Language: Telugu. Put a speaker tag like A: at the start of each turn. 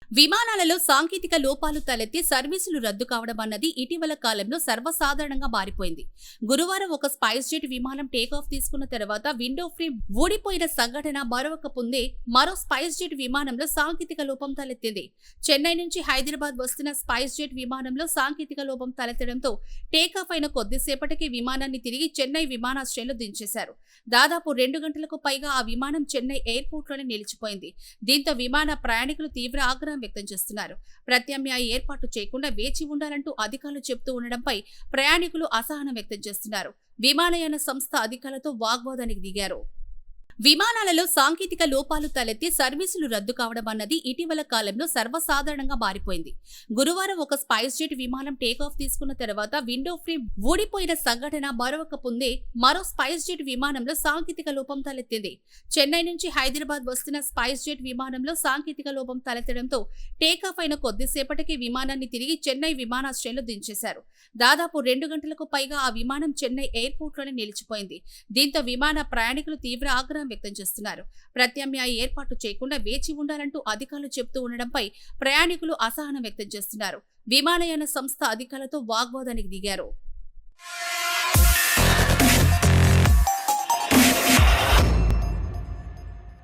A: విమానాలలో సాంకేతిక లోపాలు తలెత్తి సర్వీసులు రద్దు కావడం అన్నది ఇటీవల కాలంలో సర్వసాధారణంగా మారిపోయింది. గురువారం ఒక స్పైస్ జెట్ విమానం టేకాఫ్ తీసుకున్న తర్వాత విండో ఫ్రేమ్ ఊడిపోయిన సంఘటన మరొక ముందే మరో స్పైస్ జెట్ విమానంలో సాంకేతిక లోపం తలెత్తింది. చెన్నై నుంచి హైదరాబాద్ వస్తున్న స్పైస్ జెట్ విమానంలో సాంకేతిక లోపం తలెత్తడంతో టేకాఫ్ అయిన కొద్దిసేపటికి విమానాన్ని తిరిగి చెన్నై విమానాశ్రయంలో దించేశారు. దాదాపు 2 గంటలకు పైగా ఆ విమానం చెన్నై ఎయిర్పోర్ట్లోనే నిలిచిపోయింది. దీంతో విమాన ప్రయాణికులు తీవ్ర ఆగ్రహం వ్యక్తం చేస్తున్నారు. ప్రత్యామ్నాయ ఏర్పాటు చేయకుండా వేచి ఉండాలంటూ అధికారులు చెబుతూ ఉండడంపై ప్రయాణికులు అసహనం వ్యక్తం చేస్తున్నారు. విమానయాన సంస్థ అధికారులతో వాగ్వాదానికి దిగారు. విమానాలలో సాంకేతిక లోపాలు తలెత్తి సర్వీసులు రద్దు కావడం అన్నది ఇటీవల కాలంలో సర్వసాధారణంగా మారిపోయింది. గురువారం ఒక స్పైస్ జెట్ విమానం టేకాఫ్ తీసుకున్న తర్వాత విండో ఫ్రేమ్ ఊడిపోయిన సంఘటన మరొక ముందే మరో స్పైస్ జెట్ విమానంలో సాంకేతిక లోపం తలెత్తింది. చెన్నై నుంచి హైదరాబాద్ వస్తున్న స్పైస్ జెట్ విమానంలో సాంకేతిక లోపం తలెత్తడంతో టేకాఫ్ అయిన కొద్దిసేపటికి విమానాన్ని తిరిగి చెన్నై విమానాశ్రయంలో దించేశారు. దాదాపు 2 గంటలకు పైగా ఆ విమానం చెన్నై ఎయిర్పోర్ట్లోనే నిలిచిపోయింది. దీంతో విమాన ప్రయాణికులు తీవ్ర ఆగ్రహం వ్యక్తం చేస్తున్నారు. ప్రత్యామ్నాయ ఏర్పాటు చేయకుండా వేచి ఉండాలంటూ అధికారులు చెబుతూ ఉండడంపై ప్రయాణికులు అసహనం వ్యక్తం చేస్తున్నారు. విమానయాన సంస్థ అధికారులతో వాగ్వాదానికి దిగారు.